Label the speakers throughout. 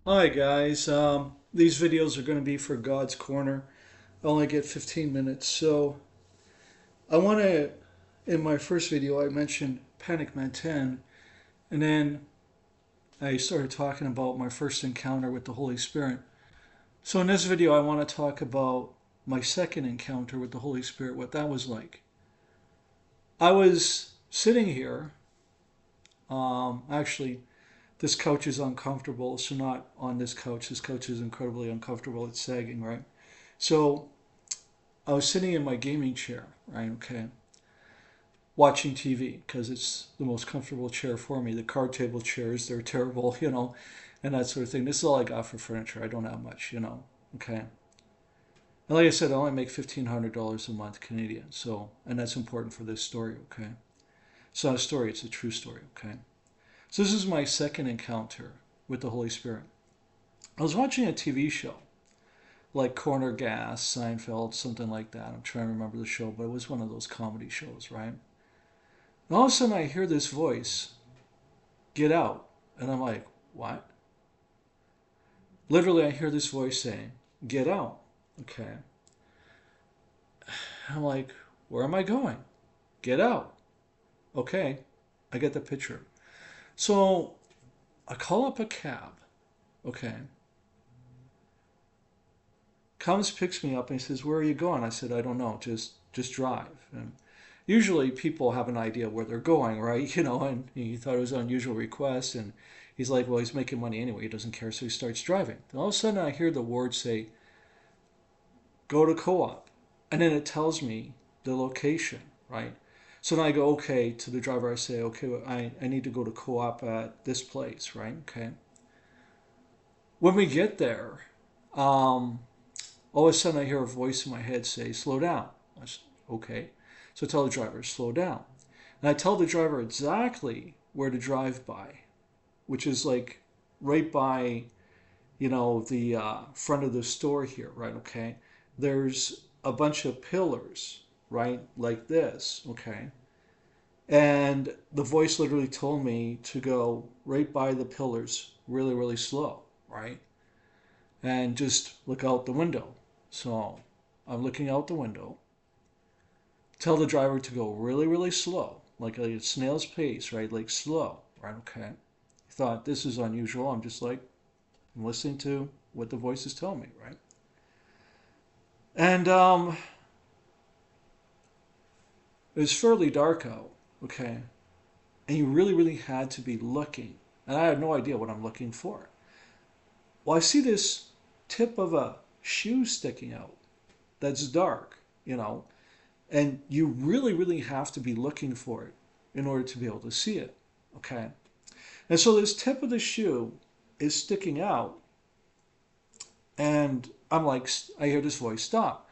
Speaker 1: Hi guys, these videos are going to be for God's Corner. I only get 15 minutes, so I want to, in my first video I mentioned Panic Man 10, and then I started talking about my first encounter with the Holy Spirit. So in this video I want to talk about my second encounter with the Holy Spirit, what that was like. I was sitting here, actually this couch is uncomfortable, so not on this couch. This couch is incredibly uncomfortable, it's sagging, right? So I was sitting in my gaming chair, right? Okay. Watching TV because it's the most comfortable chair for me. The card table chairs, they're terrible, and that sort of thing. This is all I got for furniture. I don't have much. Okay. And like I said, I only make $1,500 a month Canadian. So, and that's important for this story, okay? It's not a story, it's a true story, okay? So, this is my second encounter with the Holy Spirit. I was watching a TV show like Corner Gas, Seinfeld, something like that. I'm trying to remember the show, but it was one of those comedy shows, right? And all of a sudden, I hear this voice, "Get out," and I'm like, "What?" Literally, I hear this voice saying, "Get out." Okay, and I'm like, "Where am I going?" "Get out." Okay, I get the picture. So I call up a cab. Okay, comes, picks me up, and he says, "Where are you going?" I said, "I don't know. Just drive." And usually people have an idea where they're going, right? And he thought it was an unusual request, and he's like, well, he's making money anyway. He doesn't care, so he starts driving. And all of a sudden, I hear the word say, "Go to co-op," and then it tells me the location, right? So then I go, okay, to the driver. I say, okay, well, I need to go to co-op at this place, right? Okay. When we get there, um, all of a sudden I hear a voice in my head say, "Slow down." I said, okay. So I tell the driver, "Slow down." And I tell the driver exactly where to drive by, which is like right by, the front of the store here, right? Okay. There's a bunch of pillars, right? Like this, okay? And the voice literally told me to go right by the pillars really, really slow, right? And just look out the window. So I'm looking out the window. Tell the driver to go really, really slow, like a snail's pace, right? Like slow, right? Okay. Thought this is unusual. I'm just like, I'm listening to what the voices tell me, right? And it was fairly dark out, okay? And you really, really had to be looking. And I had no idea what I'm looking for. Well, I see this tip of a shoe sticking out that's dark, and you really, really have to be looking for it in order to be able to see it, okay? And so this tip of the shoe is sticking out, and I'm like, I hear this voice, "Stop."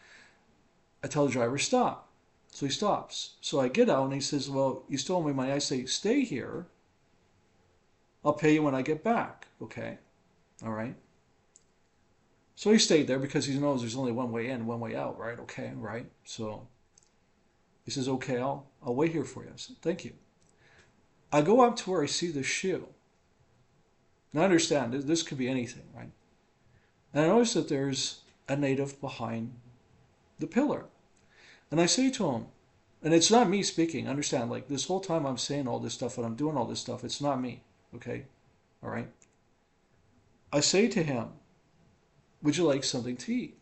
Speaker 1: I tell the driver, "Stop." So he stops. So I get out and he says, "Well, you stole my money." I say, "Stay here. I'll pay you when I get back." Okay. All right. So he stayed there because he knows there's only one way in, one way out, right? Okay, right. So he says, "Okay, I'll wait here for you." I said, "Thank you." I go up to where I see the shoe. Now understand, this could be anything, right? And I notice that there's a native behind the pillar. And I say to him, and it's not me speaking, understand, like this whole time I'm saying all this stuff and I'm doing all this stuff, it's not me, okay? All right? I say to him, "Would you like something to eat?"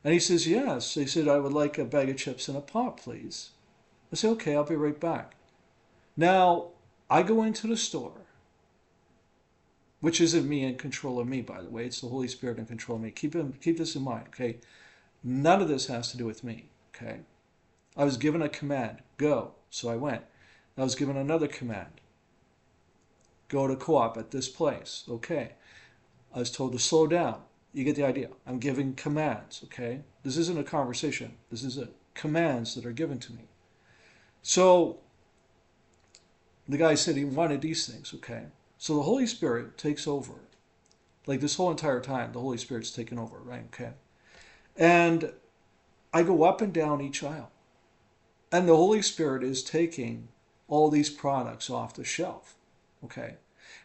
Speaker 1: And he says, "Yes." He said, "I would like a bag of chips and a pop, please." I say, "Okay, I'll be right back." Now, I go into the store, which isn't me in control of me, by the way. It's the Holy Spirit in control of me. Keep this in mind, okay? None of this has to do with me, okay? I was given a command, "Go." So I went. I was given another command, "Go to co-op at this place." Okay. I was told to slow down. You get the idea. I'm giving commands, okay? This isn't a conversation. This is commands that are given to me. So the guy said he wanted these things, okay? So the Holy Spirit takes over. Like this whole entire time, the Holy Spirit's taken over, right? Okay. And I go up and down each aisle. And the Holy Spirit is taking all these products off the shelf, okay?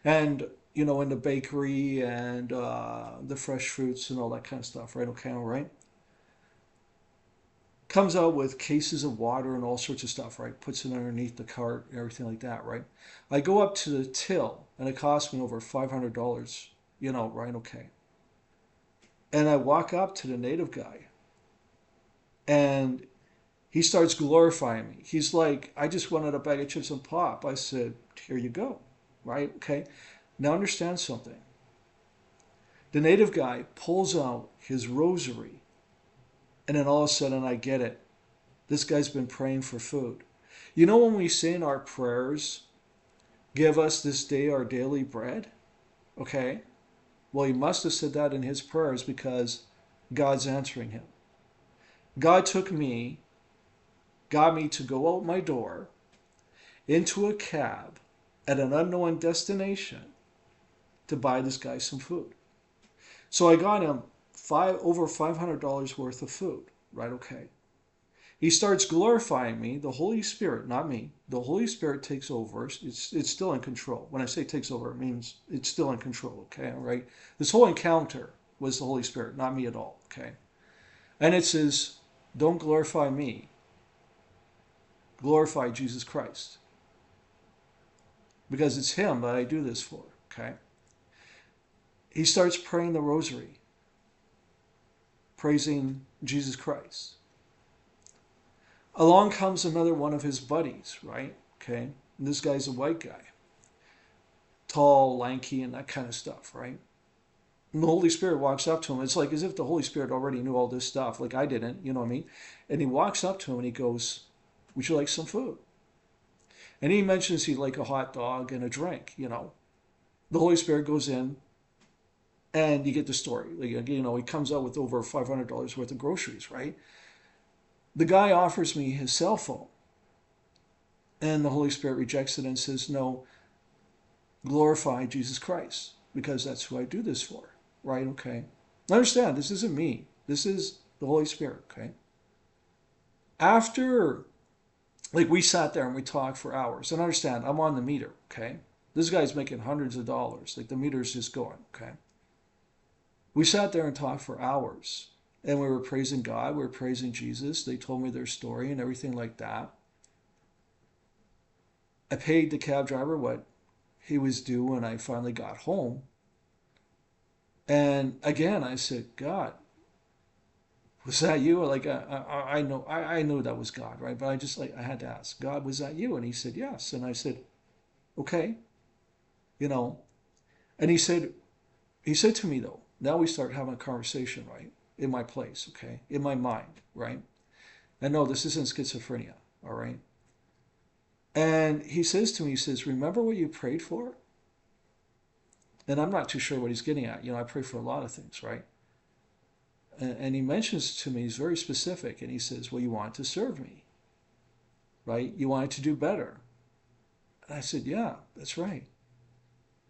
Speaker 1: And in the bakery and the fresh fruits and all that kind of stuff, right? Okay, all right. Comes out with cases of water and all sorts of stuff, right? Puts it underneath the cart and everything like that, right? I go up to the till and it costs me over $500, right? Okay. And I walk up to the native guy and he starts glorifying me. He's like, I just wanted a bag of chips and pop. I said, here you go, right? Okay. Now understand something. The native guy pulls out his rosary, and then all of a sudden I get it. This guy's been praying for food. When we say in our prayers, give us this day our daily bread, okay? Well, he must have said that in his prayers because God's answering him. God took me, got me to go out my door into a cab at an unknown destination to buy this guy some food. So I got him over $500 worth of food, right? Okay. He starts glorifying me, the Holy Spirit, not me. The Holy Spirit takes over. It's still in control. When I say takes over, it means it's still in control, okay? All right? This whole encounter was the Holy Spirit, not me at all, okay? And it says, don't glorify me. Glorify Jesus Christ. Because it's him that I do this for, okay? He starts praying the rosary, praising Jesus Christ. Along comes another one of his buddies, right? Okay. And this guy's a white guy. Tall, lanky, and that kind of stuff, right? And the Holy Spirit walks up to him. It's like as if the Holy Spirit already knew all this stuff, like I didn't, you know what I mean? And he walks up to him and he goes, would you like some food? And he mentions he'd like a hot dog and a drink, The Holy Spirit goes in and you get the story. Like, he comes out with over $500 worth of groceries, right? The guy offers me his cell phone. And the Holy Spirit rejects it and says, no, glorify Jesus Christ, because that's who I do this for. Right? Okay. Understand, this isn't me. This is the Holy Spirit. Okay. After, we sat there and we talked for hours. And understand, I'm on the meter. Okay. This guy's making hundreds of dollars. The meter's just going. Okay. We sat there and talked for hours. And we were praising God, we were praising Jesus. They told me their story and everything like that. I paid the cab driver what he was due when I finally got home. And again, I said, God, was that you? I know, I knew that was God, right? But I had to ask, God, was that you? And he said, yes. And I said, okay, And he said to me though, now we start having a conversation, right? In my place, okay? In my mind, right? And no, this isn't schizophrenia, all right? And he says to me, he says, remember what you prayed for? And I'm not too sure what he's getting at. I pray for a lot of things, right? And he mentions to me, he's very specific, and he says, well, you want to serve me, right? You wanted to do better. And I said, yeah, that's right.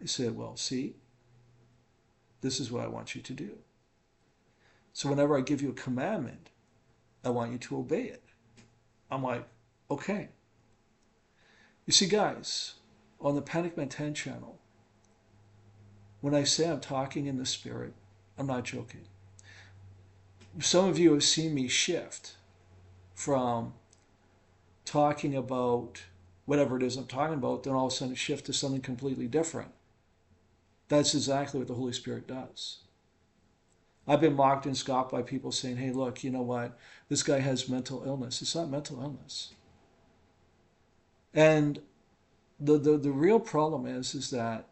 Speaker 1: He said, well, see, this is what I want you to do. So whenever I give you a commandment, I want you to obey it. I'm like, okay. You see, guys, on the Panic Man 10 channel, when I say I'm talking in the Spirit, I'm not joking. Some of you have seen me shift from talking about whatever it is I'm talking about, then all of a sudden shift to something completely different. That's exactly what the Holy Spirit does. I've been mocked and scoffed by people saying, hey, look, you know what? This guy has mental illness. It's not mental illness. And the real problem is that,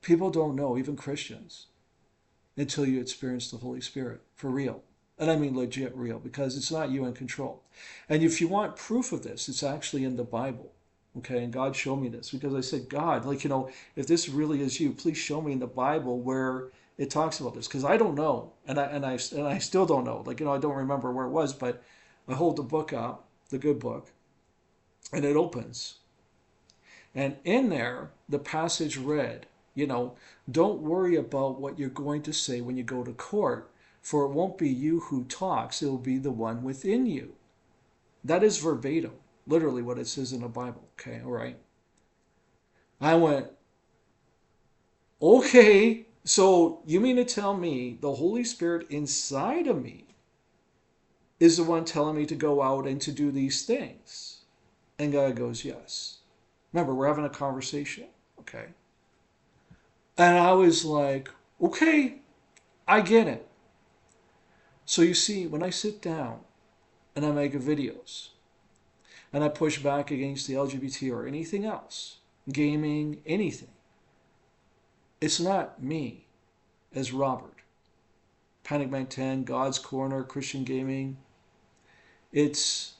Speaker 1: people don't know, even Christians, until you experience the Holy Spirit for real. And I mean legit real, because it's not you in control. And if you want proof of this, it's actually in the Bible. Okay, and God showed me this because I said, God, if this really is you, please show me in the Bible where it talks about this, because I don't know, and I still don't know. I don't remember where it was, but I hold the book up, the good book, and it opens, and in there the passage read, don't worry about what you're going to say when you go to court, for it won't be you who talks; it will be the one within you. That is verbatim, literally what it says in the Bible. Okay, all right. I went, Okay, so you mean to tell me the Holy Spirit inside of me is the one telling me to go out and to do these things? And God goes, yes. Remember, we're having a conversation, okay? And I was like, okay, I get it. So you see, when I sit down and I make videos and I push back against the LGBT or anything else, gaming, anything, it's not me as Robert, Panic Man 10, God's Corner, Christian Gaming. It's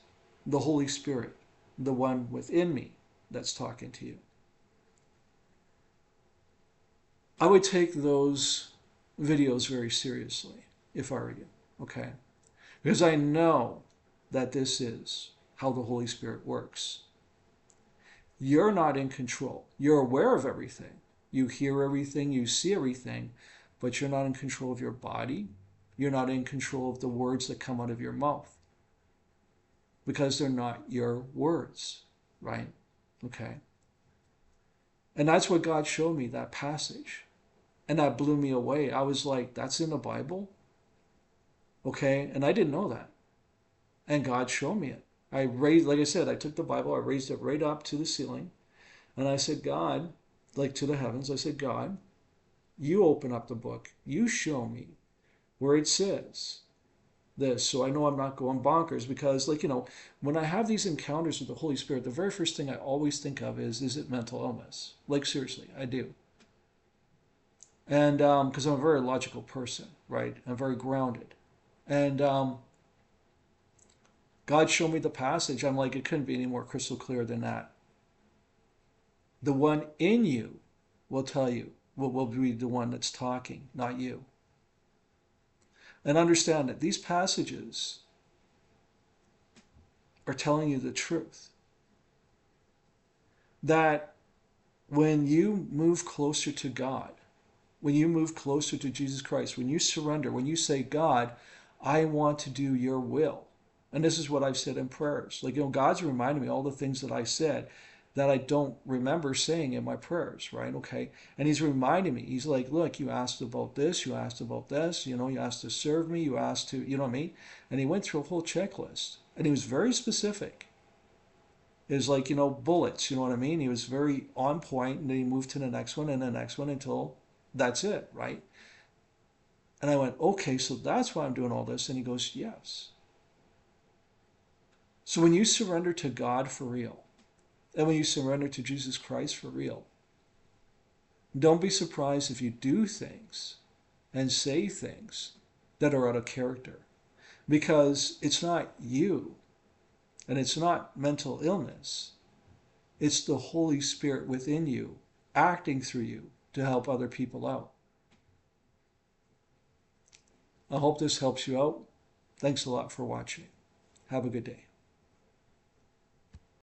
Speaker 1: the Holy Spirit, the one within me that's talking to you. I would take those videos very seriously if I were you, okay? Because I know that this is how the Holy Spirit works. You're not in control. You're aware of everything. You hear everything, you see everything, but you're not in control of your body. You're not in control of the words that come out of your mouth because they're not your words, right? Okay. And that's what God showed me, that passage. And that blew me away. I was like, that's in the Bible? Okay. And I didn't know that. And God showed me it. I raised, like I said, I took the Bible, I raised it right up to the ceiling. And I said, God, like to the heavens, I said, God, you open up the book. You show me where it says this, so I know I'm not going bonkers. Because, like, when I have these encounters with the Holy Spirit, the very first thing I always think of is it mental illness? Like, seriously, I do. And because I'm a very logical person, right? I'm very grounded. And God showed me the passage. I'm like, it couldn't be any more crystal clear than that. The one in you will tell you, will be the one that's talking, not you. And understand that these passages are telling you the truth. That when you move closer to God, when you move closer to Jesus Christ, when you surrender, when you say, God, I want to do your will. And this is what I've said in prayers. Like, God's reminding me all the things that I said that I don't remember saying in my prayers, right? Okay. And he's reminding me, he's like, look, you asked about this, you asked about this, you asked to serve me, you asked to, you know what I mean? And he went through a whole checklist. And he was very specific. It was like, bullets, you know what I mean? He was very on point, and then he moved to the next one and the next one until that's it, right? And I went, okay, so that's why I'm doing all this. And he goes, yes. So when you surrender to God for real, and when you surrender to Jesus Christ for real, don't be surprised if you do things and say things that are out of character. Because it's not you, and it's not mental illness. It's the Holy Spirit within you, acting through you to help other people out. I hope this helps you out. Thanks a lot for watching. Have a good day.